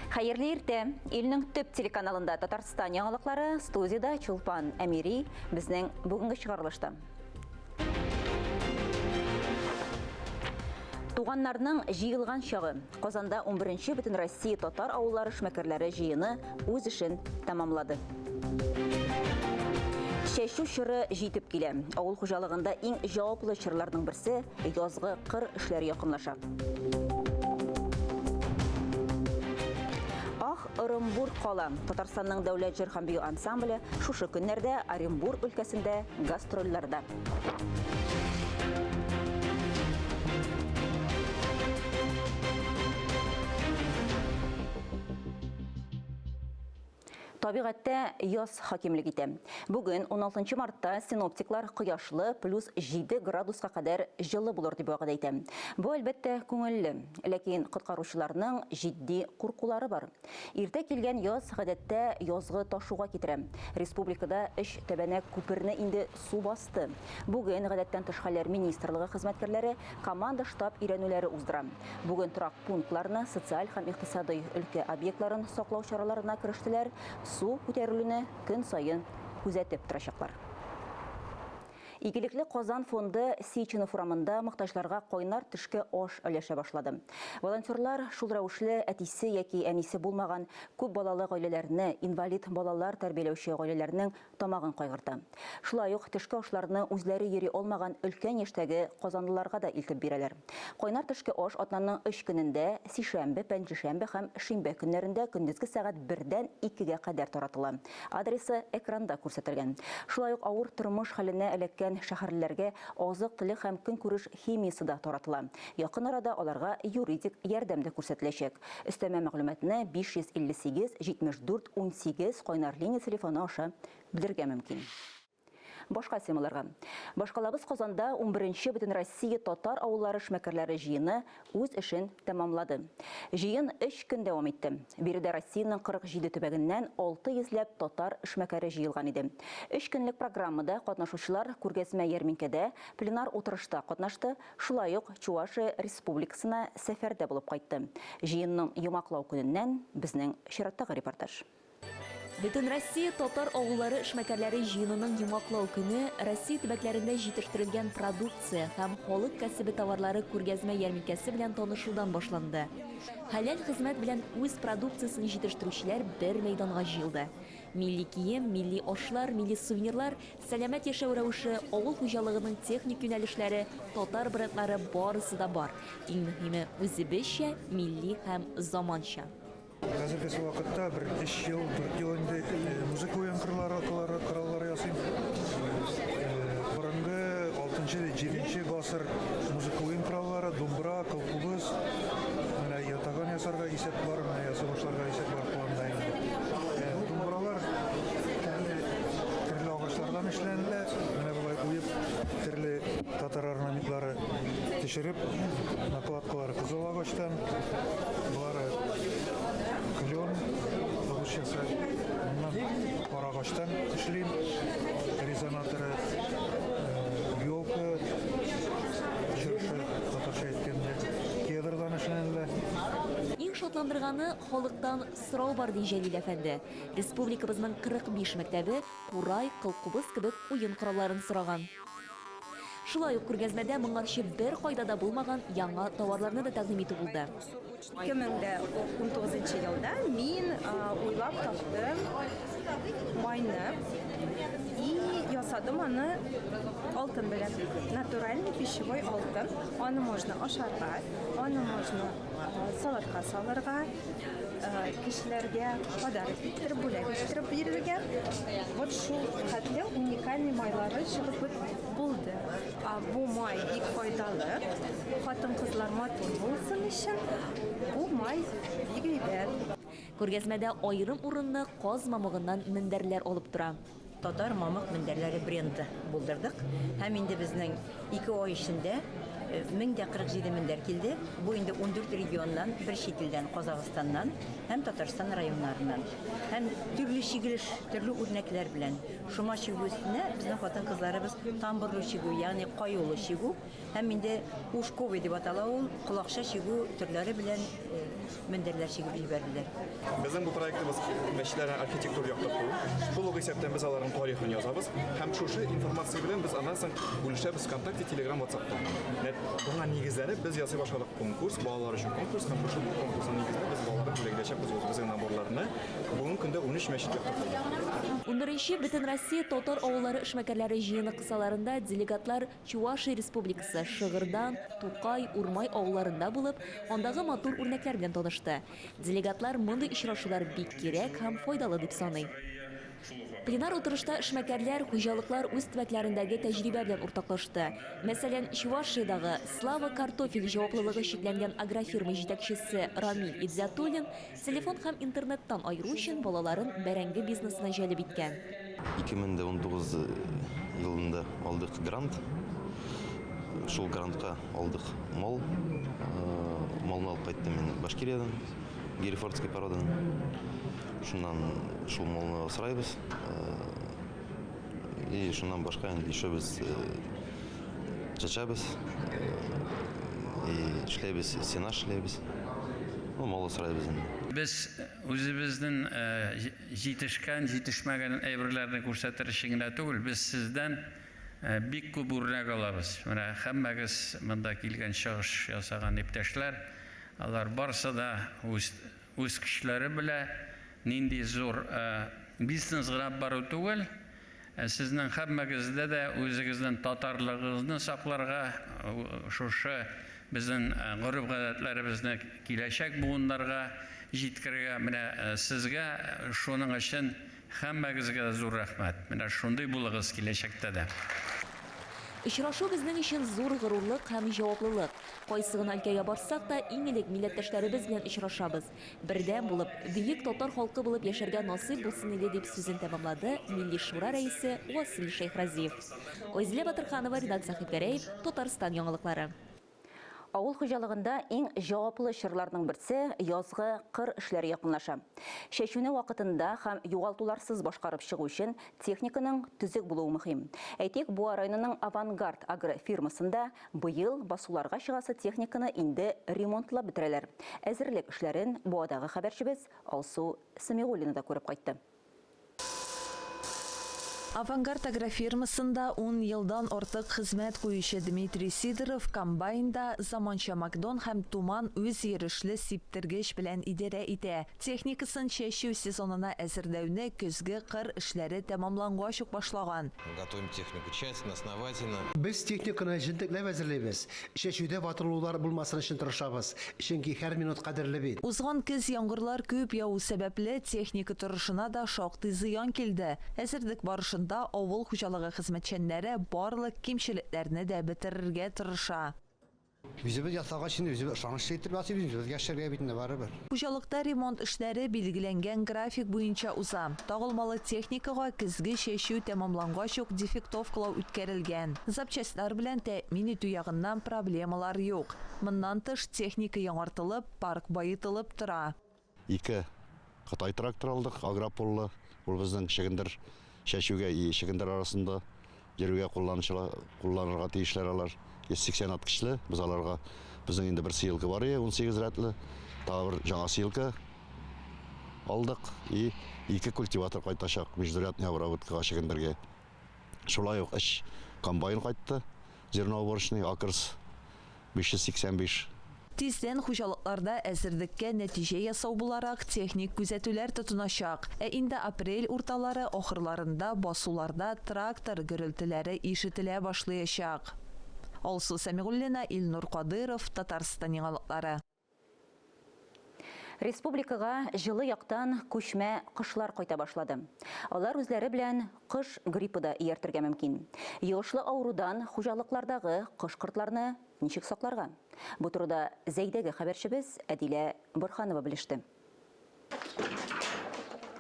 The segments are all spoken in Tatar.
Хайырлы ирте. Илнең төп телеканалында Татарстан яңалыклары, студияда Чулпан Әмири, безнең бүгенге чыгарылышта. Туганнарның җыелган чагы. Казанда 11-нче бөтен Россия татар авыллары эшмәкәрләре җыены үз эшен тәмамлады. Чәчү чоры җитеп килә. Авыл хуҗалыгында иң җаваплы чорларның берсе язгы кыр эшләре якынлаша. Оренбург кала. Татарстанның дәүләт җыр һәм бию ансамбле шушы көннәрдә Оренбург өлкәсендә гастрольләрдә. Табигатьтә яз хакимлек итә. Бүген 16 мартта синоптиклар кояшлы +7 градуска кадәр җылы булыр дип вәгъдә итә. Бу әлбәттә күңелле, ләкин коткаручыларның җитди куркулары бар. Иртә килгән яз гадәттә язгы ташуга китерә. Республикада эш тәбәнәк күперне инде су басты. Бүген гадәттән тыш хәлләр министрлыгы хезмәткәрләре команда штаб өйрәнүләре уздыра. Бүген торак пунктларны, социаль һәм икътисади өлкә объектларын саклау чараларына керештеләр. Су күтәрелүне көн сайын күзәтеп торачаклар. Игелекле Казан фонды Сеченов урамында мохтаҗларга кайнар төшке аш өләшә башлады. Волонтерлар шул рәвешле әтисе яки әнисе булмаган күп балалы гаиләләрне, инвалид балалар тәрбияләүче гаиләләрнең тамагын кайгырта. Шулай ук төшке ашларны үзләре йөри алмаган өлкән яшьтәге казанлыларга да илтеп бирәләр. Кайнар төшке аш атнаның 3 көнендә, сишәмбе, пәнҗешәмбе һәм шимбә көннәрендә көндезге сәгать 1-дән 2-гә кадәр таратыла. Адресы экранда күрсәтелгән. Шулай ук авыр тормыш хәленә эләккән шәһәрләргә азык-төлек һәм көнкүреш химиясе да таратыла. Якын арада аларга юридик ярдәм дә күрсәтеләчәк. Өстәмә мәгълүматны 558 74 18 кайнар линия телефоны аша белергә мөмкин. Башка темаларга. Башкалабыз Казанда 11-нче бөтен Россия татар авыллары эшмәкәрләре җыены үз эшен тәмамлады. Җыен 3 көн дәвам итте. Биредә Россиянең 47 төбәгеннән 600 татар эшмәкәре җыелган иде. 3 көнлек программада катнашучылар күргәзмә ярминкәдә пленар утырышта катнашты. Шулай ук Чувашия Республикасына сәфәрдә булып кайтты. Җыенның йомаклау көненнән безнең чираттагы репортаж. Бөтен Россия татар авыллары эшмәкәрләре җыенының йомаклау көне Россия төбәкләрендә җитештерелгән продукция һәм халык кәсебе товарлары күргәзмә ярминкәсе белән танышудан башланды. Хәләл хезмәт белән үз продукциясын җитештерүчеләр бер мәйданга җыелды. Милли кием, милли ашлар, милли сувенирлар, сәламәт яшәү рәвеше, авыл хуҗалыгының техник юнәлешләре, татар брендлары барысы да бар. Иң мөһиме үзебезчә, милли һәм заманча. Хәзерге вакытта 3 ел, 4 ел инде музыка кораллары ясыйм. Борынгы 6-7 гасыр музыка уен кораллары, думбра, кылкубыз, менә ятаган ясарга исәп бар, менә ясый башларга исәп бар планда инде. Думбралар төрле агачлардан эшләнелә, менә булай уеп, төрле татар орнаментлары төшереп, накладкалары кызыл агачтан, булары клен, получается, парагачтан эшлим, резонаторы, елка, чыршы, татарча әйткәндә, кедрдан эшләнелә. Иң шатландырганы халыктан сорау бар ди Җәлил әфәнде. Республикабызның 45 мәктәбе курай, кылкубыз кебек уен коралларын сораган. Шулай ук күргәзмәдә моңарчы бер кайда да булмаган яңа товарларны да тәкъдим итеп булды. 2019 елда мин уйлап таптым майны и ясадым аны алтын белән. Натуральный пищевой алтын. Аны можно ашарга, аны можно салатка салырга, кешеләргә подарок иттереп, бүләк иттереп бирергә. Вот шул хәтле уникальный майлары чыгып булды. Бу май бик файдалы. Хатын-кызлар матур булсын өчен бу май бик әйбәт. Күргәзмәдә аерым урынны Каз мамыгыннан мендәрләр алып тора. Татар мамык мендәрләре бренды булдырдык. Һәм инде безнең 2 ай эчендә 1047 мендәр килде. Бу инде 14 регионнан, бер чит илдән, Казакъстаннан һәм Татарстан районнарыннан. Һәм төрле чигелеш, төрле үрнәкләр белән. Шума чигү өстенә безнең хатын-кызларыбыз тамбурлы чигү, ягъни каюлы чигү, һәм инде ушковый дип атала ул, колакча чигү төрләре белән мендәрләр чигеп җибәрделәр. Безнең бу проектыбыз мәчетләр архитектур яктырту. Шул ук исәптән без аларның тарихын язабыз һәм шушы информация белән без аннан соң бүлешәбез ВКонтакте, Telegram, WhatsApp'та. Буңа нигезләнеп без ясый башладык конкурс, балалар өчен конкурс һәм шушы конкурсның нигезендә без балаларга бүләкләшәбез үзебезнең наборларны. Бүгенге көндә 13 мәчет яктыртылды. 11-нче Бөтен Россия татар авыллары эшмәкәрләре җыены кысаларында делегатлар Чувашия Республикасы Шыгырдан, Тукай, Урмай авылларында булып, андагы матур үрнәкләр белән танышты. Делегатлар мондый очрашулар бик кирәк һәм файдалы дип саный. Пленар утырышта эшмәкәрләр, хуҗалыклар үз төбәкләрендәге тәҗрибә белән уртаклашты. Мәсәлән, Чувашиядагы Слава картофель җаваплылыгы чикләнгән агрофирма җитәкчесе Рамил Идзатуллин телефон һәм интернеттан айыру өчен балаларын бәрәңге бизнесына җәлеп иткән. 2019 елында алдык грант. Шул грантка алдык мал. Малны алып кайттым мин Башкириядан, Герефордский породан. Шуннан шул малны асрайбыз. И шуннан башка инде еще без чачабыз. И эшләбез, сена эшләбез. Мал асрайбыз инде. Biz үзебезнең җитешкән, җитешмәгән әйберләрне күрсәтер өчен генә түгел, без сездән бик күп үрнәк алабыз. Менә һәммәгез монда килгән чыгыш ясаган иптәшләр, алар барсы да үз кешеләре белән нинди зур бизнес гына бару түгел, сезнең һәммәгездә дә үзегезнең татарлыгыгызны сакларга, шушы безнең гореф-гадәтләребезне киләчәк буыннарга җиткерергә, менә сезгә шуның өчен һәммәгезгә зур рәхмәт. Менә шундый булыгыз киләчәктә дә. Очрашу безнең өчен зур горурлык һәм җаваплылык. Кайсы гына өлкәгә барсак та, иң элек милләттәшләребез белән очрашабыз. Бердәм булып, бөек татар халкы булып яшәргә насыйп булсын иде дип сүзен тәмамлады Милли шура рәисе Васил Шейхразиев. Ойзле Батырханова, Редакция Хәйкәрәев, Татарстан яңалыклары. Авыл хуҗалыгында иң җаваплы чорларның берсе язгы кыр эшләре якынлаша. Чәчүне вакытында һәм югалтуларсыз башкарып чыгу өчен техниканың төзек булуы мөһим. Әйтик, Буа районының Авангард агрофирмасында быел басуларга чыгасы техниканы инде ремонтлап бетерәләр. Әзерлек эшләрен Буадагы хәбәрчебез Алсу Самигуллина да күреп кайтты. Авангард агрофирмасында 10 елдан артык хезмәт куючы Дмитрий Сидоров комбайнда заманча Макдон һәм Туман үз ерешле сиптергеч белән идарә итә. Техникасын чәчү сезонына әзерләүне көзге кыр эшләре тәмамлангач ук башлаган. Готовим технику тщательно, основательно. Без техниканы җентекләп әзерләйбез. Чәчүдә батырлыклар булмасын өчен тырышабыз. Чөнки һәр минут кадерле бит. Узган көз яңгырлар күп яу сәбәпле техника торышына да шактый зыян килде. Әзерлек барышында авыл хуҗалыгы хезмәтчәннәре барлык кимчелекләрне дә бетерергә тырыша. Үзебез ясагач инде үзебез ышаныч итеп ясыйбыз. Яшәргә бит инде барыбер. Хуҗалыкта ремонт эшләре билгеләнгән график буенча уза. Тагылмалы техникага көзге чәчү тәмамлангач ук дефектовкалау үткәрелгән. Запчастлар белән тәэмин итү ягыннан проблемалар юк. Моннан тыш техника яңартылып, парк байытылып тора. 2 Кытай трактор алдык, агрополлы. Ул безнең чигендер чәчүгә и чигендер арасында йөрүгә кулланырга тиешләр алар. 180 кишле, без аларга безнең инде бер сыелка бар иде, 18 рәтле. Тагы бер жаңа сыелка алдык и 2 культиватор кайтачак междурядный обработкага чигендергә. Шулай ук 3 комбайн кайтты. Зерноуборочный Акрс 585. Тиздән хуҗалыкларда әзерлеккә нәтиҗә ясау буларак техник күзәтүләр тотыначак. Инде апрель урталары ахырларында басуларда трактор гөрелтеләре ишетелә башлаячак. Алсу Самигуллина, Илнур Кадыров, Татарстан яңалыклары. Республикага жылы яктан күчмә кышлар кайта башлады. Алар үзләре белән кыш гриппы да ияртергә мөмкин. Йогышлы аурудан хуҗалыклардагы кыш-кортларны ничек сакларга? Бу турыда Зәйдәге хәбәрчебез Әдилә Борханова белеште.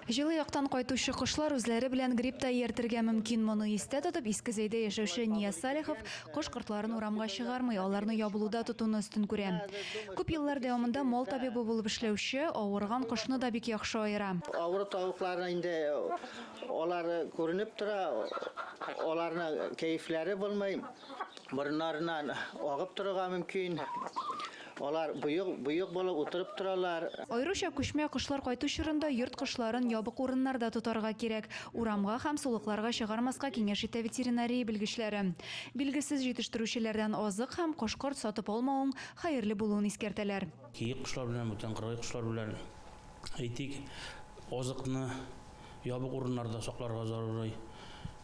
Жылы яктан кайтучы кышлар үзләре белән гриппта ияртергә мөмкин. Моны истә тотып, Иске Зәйдә яшәүче Нияз Салихов кош-кортларын урамга чыгармый, аларны ябылуда тотуны өстен күрә. Күп еллар дәвамында мал табибы булып эшләүче, авырган кошны да бик яхшы аера. Авыр тавыкларны инде алар күренеп тора, аларны кәефләре булмый, борыннарыннан агып торырга мөмкин. Алар быйык булып утырып торалар. Айрыша күчмә кышлар кайту чорында йорт кышларын ябык урыннарда тотарга кирәк. Урамга һәм сулыкларга чыгармаска киңәш итә ветеринария белгечләре. Билгесез җитештерүчеләрдән азык һәм кошкорт сатып алмауың хәерле булуын искәртәләр. Киек кышлар белән, бүтән кыргый кышлар белән әйтик, азыкны ябык урыннарда сакларга зарури.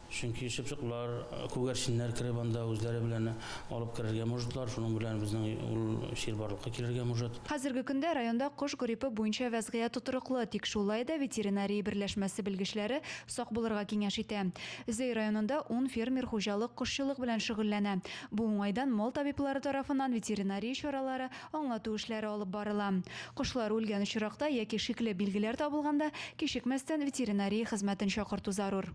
Чөнки чыпчыклар, күгәрченнәр кереп анда үзләре белән алып керергә мөҗитләр, шуның белән безнең ул чирбарлыкка килергә мөҗит. Хәзерге көндә районда кош гриппы буенча вәзгыять тотрыклы, тик шулай да ветеринария берләшмәсе белгечләре сак булырга киңәш итә. Зәй районында 10 фермер хуҗалык кошчылык белән шөгыльләнә. Бу уңайдан мал табиблары тарафыннан ветеринария чаралары, аңлату эшләре алып барыла. Кошлар үлгән очракта яки шикле билгеләр табылганда кичекмәстән ветеринария хезмәтен чакырту зарур.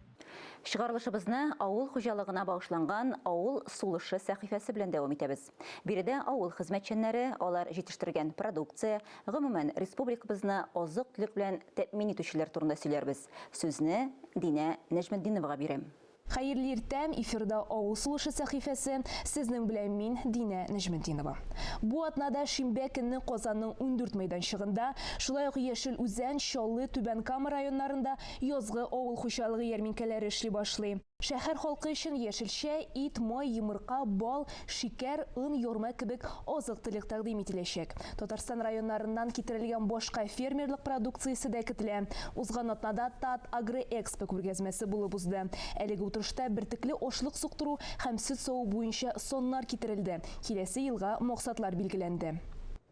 Шыгарылышыбызны авыл хуҗалыгына багышланган авыл сулышы сәхифәсе белән дәвам итәбез. Биредә авыл хезмәтчәннәре, алар җитештергән продукция, гомумән республикабызны азык-төлек белән тәэмин итүчеләр турында сөйләрбез. Сүзне Динә Нәҗметдиновага бирәм. Хәерле иртәм, эфирда авыл сулышы сәхифәсе, сезнең белән мин Динә Нәҗметдинова. Бу атнада шимбә көнне Казанның 14 мәйданчыгында, шулай ук Яшел Үзән, Чаллы, Түбән Кама районнарында язгы авыл хуҗалыгы ярминкәләре эшли башлый. Шәһәр халкы өчен яшелчә, ит, май, йомырка, бал, шикәр, ын, ярма кебек азык-төлек тәкъдим ителәчәк. Татарстан районнарыннан китерелгән башка фермерлык продукциясе дә көтелә. Узган атнада Тат Агроэкспо күргәзмәсе булып узды. Әлеге утырышта бертекле ашлык суктыру һәм сөт саву буенча соннар китерелде. Киләсе елга максатлар билгеләнде.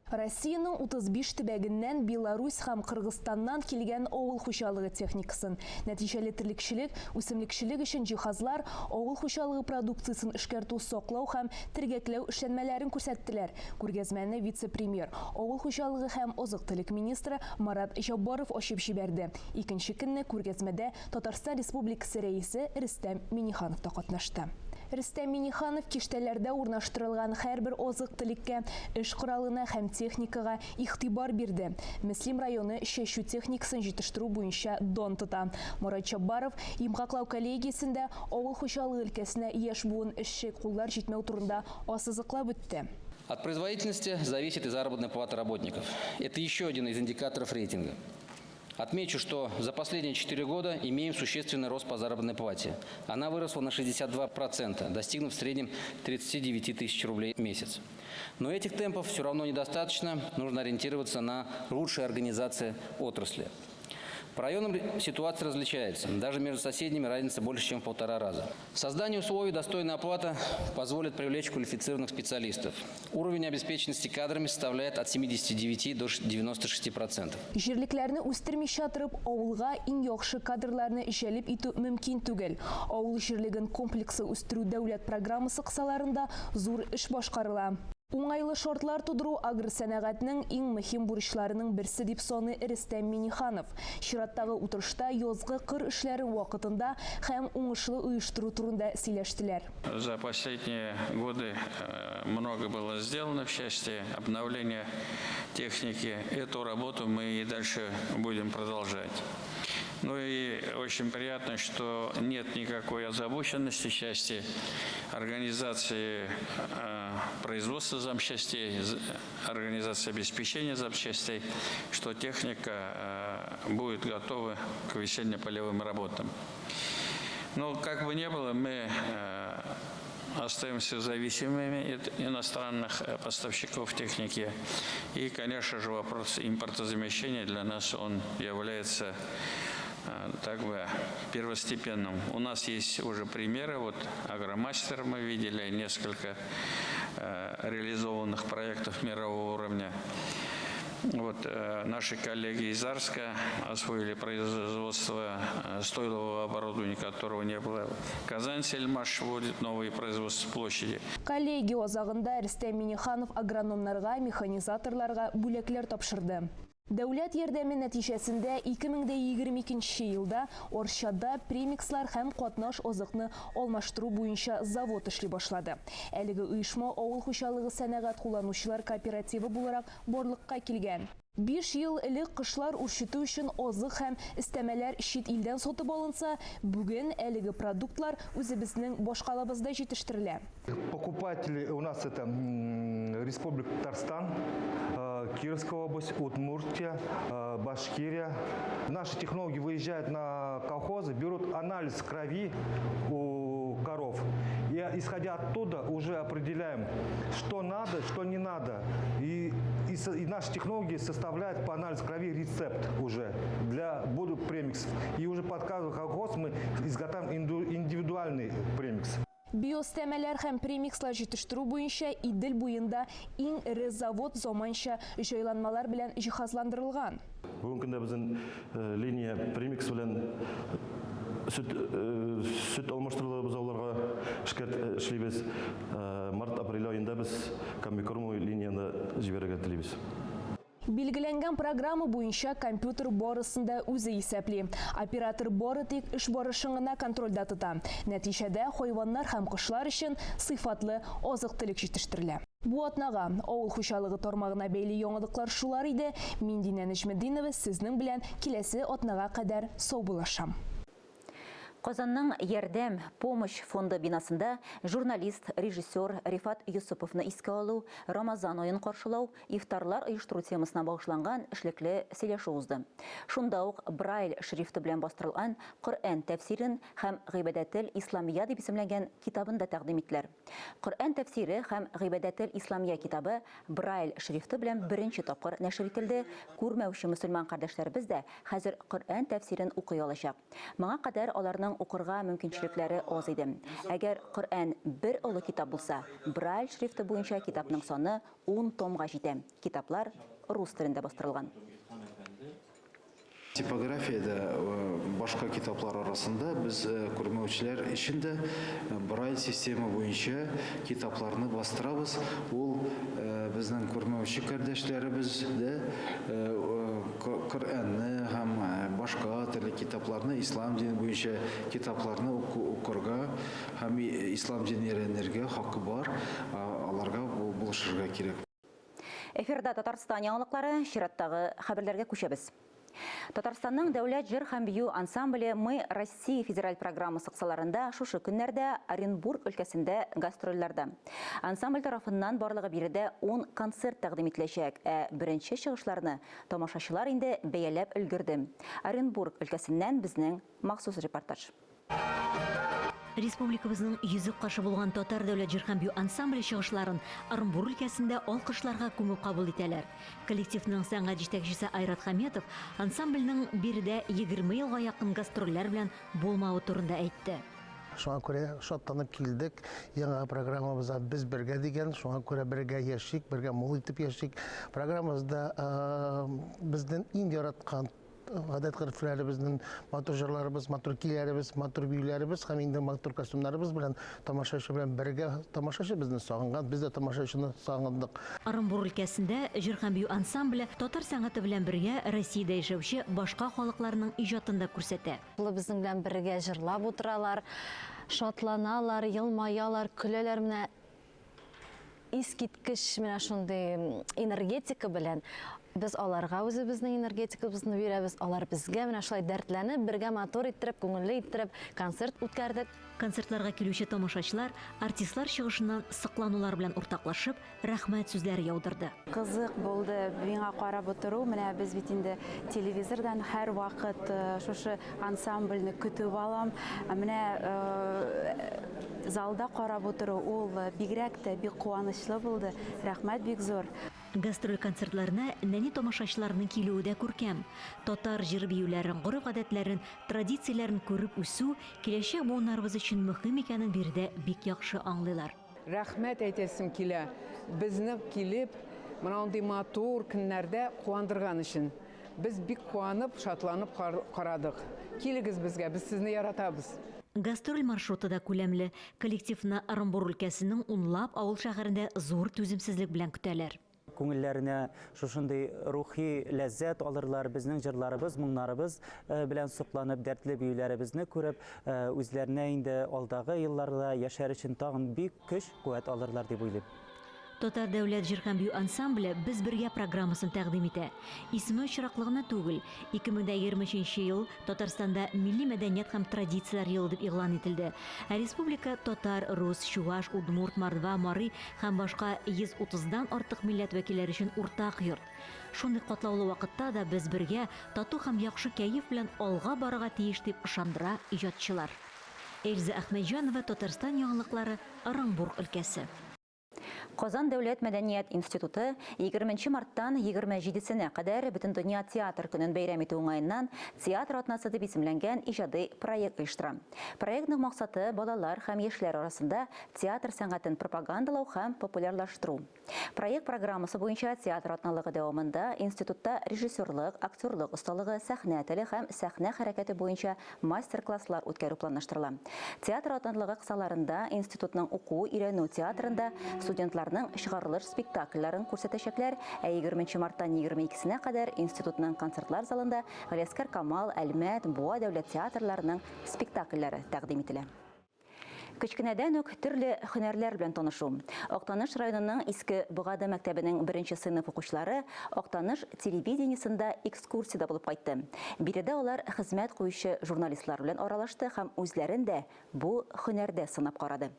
Россиянең 35 төбәгеннән Беларусь һәм Кыргызстаннан килгән авыл хуҗалыгы техникасын, нәтиҗәле терлекчелек, үсемлекчелек өчен җиһазлар, авыл хуҗалыгы продукциясын эшкәртү, саклау һәм тергәкләү эшләнмәләрен күрсәттеләр. Күргәзмәне вице-премьер, авыл хуҗалыгы һәм азык-төлек министры Марат Җаббаров ачып җибәрде. Икенче көнне күргәзмәдә Татарстан Республикасы рәисе Рөстәм Миңнеханов та катнашты. Рөстәм Миңнеханов киштәләрдә урнаштырылган һәрбер азык-төлеккә, эш коралына һәм техникага игътибар бирде. Мөслим районы чәчү техникасын җитештерү буенча дан тота. Марат Җаббаров имгаклау коллегиясендә авыл хуҗалыгы өлкәсенә яшь буын эшче куллар җитмәү турында ассызыклап үтте. От производительности зависит и заработная плата работников. Это еще один из индикаторов рейтинга. Отмечу, что за последние 4 года имеем существенный рост по заработной плате. Она выросла на 62%, достигнув в среднем 39 тысяч рублей в месяц. Но этих темпов все равно недостаточно, нужно ориентироваться на лучшую организацию отрасли. По районам ситуация различается. Даже между соседними разница больше, чем в 1,5 раза. Создание условий достойной оплаты позволит привлечь квалифицированных специалистов. Уровень обеспеченности кадрами составляет от 79 до 96%. Җирлекләрне үстермичә торып, авылга иң яхшы кадрларны җәлеп итү мөмкин түгел. Авыл җирлеген комплексы үстерү дәүләт программасы кысаларында зур эш башкарыла. Уңайлы шартлар тудыру агросәнәгатьнең иң мөһим бурычларының берсе дип саный Рөстәм Миңнеханов. Чираттагы утырышта язгы кыр эшләре вакытында һәм уңышлы оештыру турында сөйләштеләр. За последние годы много было сделано в части обновления техники. Эту работу мы и дальше будем продолжать. Ну и очень приятно, что нет никакой озабоченности в части организации производства запчастей, организации обеспечения запчастей, что техника будет готова к весенне-полевым работам. Но как бы ни было, мы остаемся зависимыми от иностранных поставщиков техники. И, конечно же, вопрос импортозамещения для нас он является так бы первостепенным. У нас есть уже примеры. Вот Агромастер мы видели несколько реализованных проектов мирового уровня. Вот наши коллеги из Арска освоили производство стойлового оборудования, которого не было. Казань-Сельмаш вводит новые производства площади. Коллеги озагында Рөстәм Миңнеханов агрономнарга, механизаторларга бүләкләр тапшырды. Дәүләт ярдәме нәтиҗәсендә 2022 елда Орчада премикслар һәм катнаш азыкны алмаштыру буенча завод эшли башлады. Әлеге оешма авыл хуҗалыгы сәнәгать кулланучылар кооперативы буларак барлыкка килгән. 5 ел элек кышлар үрчетү өчен азык һәм истәмәләр чит илдән сатып алынса, бүген әлеге продуктлар үзебезнең башкалабызда җитештерелә. Покупатели у нас это Республика Татарстан, Кировская область, Удмуртия, Башкирия. Наши технологи выезжают на колхозы, берут анализ крови у коров. И исходя оттуда уже определяем, что надо, что не надо. И наши технологии составляют по анализу крови рецепт уже для премиксов. И уже под каждый колхоз мы изготавливаем индивидуальный премикс. Биостәмәләр һәм премикслар җитештерү буенча Идел буенда иң ире завод заманча җайланмалар белән җиһазландырылган. Бүгенге көндә безнең линия премикс белән süt almashtırılı biz onlarga эшлибез. Март-апрель ayında biz Камикорму линияны җибәрергә телибез. Билгеләнгән программа буенча компьютер барысында үзе исәпли. Оператор бары тик эш барышын гына контрольдә тота. Нәтиҗәдә хайваннар һәм кошлар өчен сыйфатлы азык-төлек җитештерелә. Бу атнага авыл хуҗалыгы тармагына бәйле яңалыклар шулар иде. Мин Динә Нәҗметдинова сезнең белән киләсе атнага кадәр сау булашам. Казанның Ярдәм помощь фонды бинасында журналист, режиссер Рифат Юсуповны искә алу, Рамазан айын каршылау, ифтарлар оештыру темасына багышланган эшлекле сөйләшү узды. Шунда ук Брайль шрифты белән бастырылган Коръән тәфсирен һәм Гыйбадәтел Исламия дип исемләнгән китабын да тәкъдим иттеләр. Коръән тәфсире һәм Гыйбадәтел Исламия китабы Брайль шрифты белән беренче тапкыр нәшер ителде. Күрмәүче мөселман кардәшләребез дә хәзер Коръән тәфсирен укый алачак. Моңа кадәр аларның укырга мөмкинчелекләре аз иде. Әгәр Коръән бер олы китап булса, Брайль шрифты буенча китапның саны 10 томга җитә. Китаплар рус телендә бастырылган. Типографияда башка китаплар арасында біз күрмәүчеләр өчен дә Брайль система буенча китапларны бастырабыз. Ул безнең күрмәүче кардәшләребез дә Коръәнне һәм башка төрле китапларны, ислам дине буенча китапларны укырга һәм ислам динен өйрәнергә хакы бар. Аларга булышырга кирәк. Эфирда Татарстан яңалыклары, чираттагы хәбәрләргә күчәбез. Татарстанның дәүләт җыр һәм бию ансамбле «Мы Россия» федераль программасы кысаларында шушы көннәрдә Оренбург өлкәсендә гастрольләрдә. Ансамбль тарафыннан барлыгы биредә 10 концерт тәкъдим ителәчәк, беренче чыгышларны тамашачылар инде бәяләп өлгерде. Оренбург өлкәсеннән безнең махсус репортаж. Республикабызның йөзек каршы булган татар дәүләт җыр һәм бию ансамбле чыгышларын Оренбург өлкәсендә алкышларга күмеп кабул итәләр. Коллективның сәнгать җитәкчесе Айрат Хәметов ансамбльнең биредә 20 елга якын гастрольләр белән булмавы турында әйтте. Шуңа күрә шатланып килдек. Яңа программабызда без бергә дигән, шуңа күрә бергә яшик, бергә мул итеп яшик. Программабызда безнең иң яраткан гадәт-гырыфләребезнең матур җырларыбыз, матур көйләребез, матур биюләребез һәм инде матур костюмнарыбыз белән тамашачы белән бергә тамашачы безне сагынган, без дә тамашачыны сагындык. Оренбург өлкәсендә җыр һәм бию ансамбле татар сәнгате белән бергә Россиядә яшәүче башка халыкларның иҗатын да күрсәтә. Безнең белән бергә җырлап утыралар, шатланалар, елмаялар, көләләр менә искиткеч менә шундый энергетика белән biz аларга үзебезнең энергетикабызны бирәбез, алар безгә менә шулай дәртләнеп, бергә мотор иттереп, күңелле иттереп концерт үткәрдек. Концертларга килүче тамашачылар артистлар чыгышыннан сыкланулар белән уртаклашып, рәхмәт сүзләре яудырды. Кызык булды миңа карап утыру. Менә без бит инде телевизордан һәр вакыт шушы ансамбльне көтеп алам. Менә залда карап утыру ул бигрәк тә бик куанычлы булды. Рәхмәт бик зур. Гастроль концертларына нәни тамашачыларның килүе дә күркәм. Татар җыр биюләрен, гореф-гадәтләрен, традицияләрен күреп үсү киләчәк буыннарыбыз өчен мөһим икәнен биредә бик яхшы аңлыйлар. Рәхмәт әйтәсем килә. Безне килеп, мондый матур көннәрдә куандырган өчен. Без бик куанып, шатланып карадык. Килегез безгә, без сезне яратабыз. Гастроль маршруты да күләмле. Коллективны Оренбург өлкәсенең унлап авыл шәһәрендә зур түземсезлек белән көтәләр. Күңелләренә шушындый рухи ләззәт алырлар, безнең җырларыбыз, моңнарыбыз белән сукланып, дәртле биюләребезне күреп, үзләренә инде алдагы елларда яшәр өчен тагын бик көч, куәт алырлар дип уйлыйм. Татар дәүләт җыр һәм бию ансамбле «Без бергә» программасын тәкъдим итә. Исеме очраклыгына түгел, 2023 ел Татарстанда милли мәдәният һәм традицияләр елы дип игълан ителде. Республика татар, рус, чуаш, удмурт, мордва, мари һәм башка 130дан артык милләт вәкилләре өчен уртак йорт. Шундый катлаулы вакытта да без бергә тату һәм яхшы кәеф белән алга барырга тиеш дип ышандыра иҗатчылар. Эльза Әхмәтҗанова, Татарстан яңалыклары, Оренбург өлкәсе. Казан дәүләт мәдәният институты 20 марттан 27-сенә кадәр Бөтен дөнья театр көнен бәйрәм итү уңаеннан театр атнасы дип исемләнгән иҗади проект оештыра. Проектның максаты балалар һәм яшьләр арасында театр сәнгатен пропагандалау һәм популярлаштыру. Проект программасы буенча театр атналыгы дәвамында институтта режиссерлык, актерлык осталыгы, сәхнә теле һәм сәхнә хәрәкәте буенча мастер-класслар үткәрү планлаштырыла. Театр атналыгы кысаларында институтның уку-өйрәнү театрында студентларның чыгарылыш спектакльләрен күрсәтәчәкләр, 20 марттан 22-сенә кадәр институтның концертлар залында Галиәскәр Камал, Әлмәт, Буа дәүләт театрларының спектакльләре тәкъдим ителә. Кечкенәдән үк төрле һөнәрләр белән танышу. Актаныш районының Иске Бугады мәктәбенең 1-нче сыйныф укучылары Актаныш телевидениесында экскурсияда булып кайтты. Биредә алар хезмәт куючы журналистлар белән аралашты һәм үзләрен дә бу һөнәрдә сынап карады.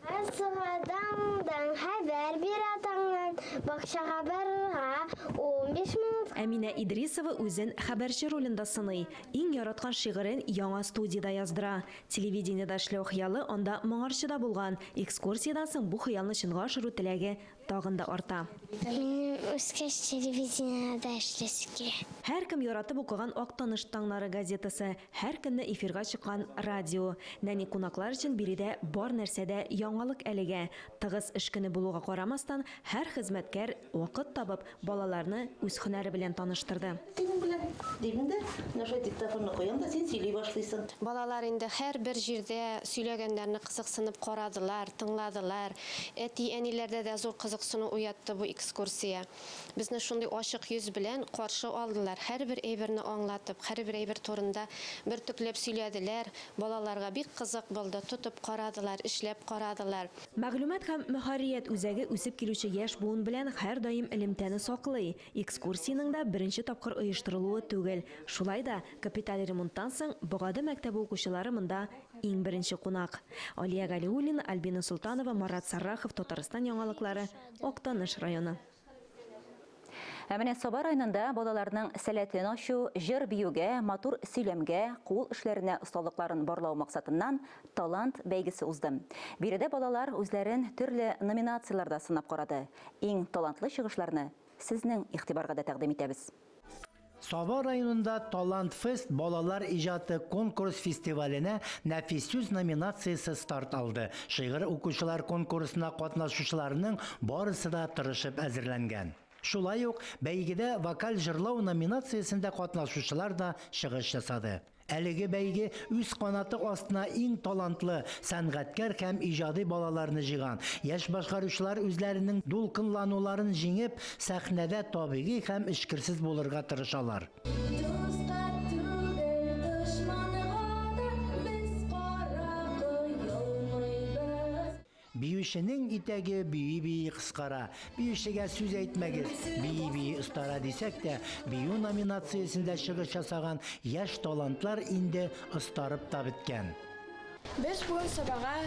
Сығадандан хәбәр бир атаңнан, бакчаға барырга 15 минут. Әминә Идрисова үзен хәбәрче ролендә сыный. Иң яраткан шигырен яңа студияда яздыра. Телевидениедә эшләү хыялы анда моңарчыда булган. Экскурсиядан соң бу хыялны чынга ашыру теләге тагын да арта. Минем үскәч телевидениедә эшләсе килә. Һәркем яратып укыган Актаныш таңнары газетасы, һәр көнне эфирга чыккан радио. Нәни кунаклар өчен биредә бар нәрсәдә яңалык әлегә. Тыгыз эш көне булуга карамастан, һәр хезмәткәр вакыт табып балаларны үз һөнәре белән таныштырды. Балалар инде һәрбер җирдә сөйләгәннәрне кызыксынып карадылар, тыңладылар. Әти-әниләрдә дә зур кызыксыну уятты бу экскурсия. Безне шундый ачык йөз белән каршы алдылар. Һәрбер әйберне аңлатып, һәрбер әйбер турында бер төкләп сөйләделәр. Балаларга бик кызык булды, тотып карадылар, эшләп карадылар. Мәгълүмат һәм мөхәррият үзәге үсеп килүче яшь буын белән һәр даим элемтәне саклый. Экскурсияның да беренче тапкыр оештырылуы түгел. Шулай да капиталь ремонттан соң Бугады мәктәбе укучылары монда иң беренче кунак. Алия Галиуллина, Альбина Султанова, Марат Саррахов, Татарстан яңалыклары, Актаныш районы. Менә Саба районында балаларның сәләтен ачу, җыр биюгә, матур сөйләмгә, кул эшләренә осталыкларын барлау максатыннан талант бәйгесе узды. Биредә балалар үзләрен төрле номинацияләрдә сынап карады. Иң талантлы чыгышларны сезнең игътибарга да тәкъдим итәбез. Саба районында Талант Фест балалар иҗаты конкурс фестиваленә нәфис сүз номинациясе старт алды. Шигырь укучылар конкурсына катнашучыларның барысы да тырышып әзерләнгән. Шулай ук бәйгедә вокаль җырлау номинациясендә катнашучылар да чыгыш ясады. Әлеге бәйге үз канаты астына иң талантлы сәнгатькәр һәм иҗади балаларны җыйган. Яшь башкаручылар үзләренең дулкынлануларын җиңеп, сәхнәдә табигый һәм эшкерсез булырга тырышалар. Биюченең итәге бии кыскара. Биючегә сүз әйтмәгез. Бии остара дисәк тә, бию номинациясендә чыгыш ясаган яшь талантлар инде остарып та беткән. Без бүген Сабага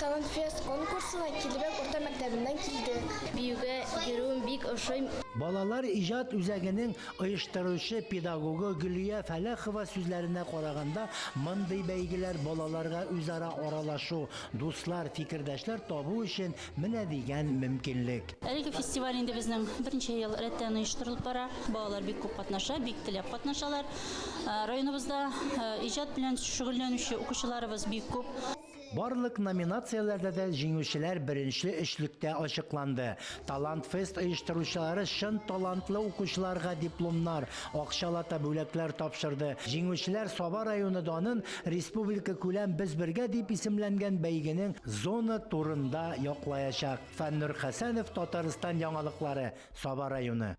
Талант Фест конкурсына Килбек орта мәктәбеннән килде. Биюгә йөрүем бик ошый. Балалар иҗат үзәгенең оештыручы педагогы Гөлия Фәләхова сүзләренә караганда, мондый бәйгеләр балаларга үзара аралашу, дуслар, фикердәшләр табу өчен менә дигән мөмкинлек. Әлеге фестиваль инде безнең беренче ел рәттән оештырылып бара. Балалар бик күп катнаша, бик теләп катнашалар. Районыбызда иҗат белән шөгыльләнүче укучыларыбыз бик күп. Барлык номинацияләрдә дә җиңүчеләр беренче өчлектә ачыкланды. Талант Фест оештыручылары шын талантлы укучыларга дипломнар, акчалата бүләкләр тапшырды. Җиңүчеләр Саба районы данын республика күләм без бергә дип исемләнгән бәйгенең зона турында яклаячак. Фәннур Хәсәнов, Татарстан яңалыклары, Саба районы.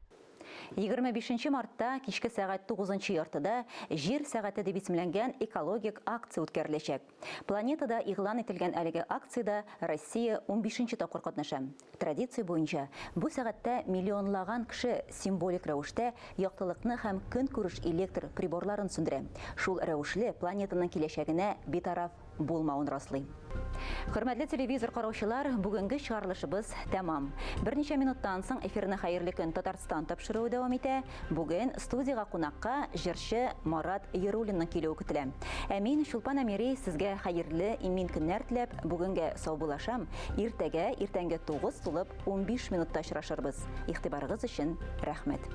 25 мартта кичке сәгать 9 яртыда Жир сәгате дип исемләнгән экологик акция үткәреләчәк. Планетада игълан ителгән әлеге акциядә Россия 15 тапкыр катнаша. Традиция буенча бу сәгатьтә миллионлаган кеше символик рәвештә яктылыкны һәм көнкүреш электр приборларын сүндерә. Шул рәвешле планетаның киләчәгенә битараф булмауын раслый. Хөрмәтле телевизор караучылар, бүгенге чыгарылышыбыз тәмам. Берничә минуттан соң эфирне хәерле көн Татарстан тапшыруы дәвам итә. Бүген студиягә кунакка җырчы Марат Ерулинның килүе көтелә. Ә мин Шулпан Әмири сезгә хәерле имин көннәр теләп, бүгенгә сау булашам. Иртәнгә 9 тулып 15 минутта очрашырбыз. Игътибарыгыз өчен рәхмәт.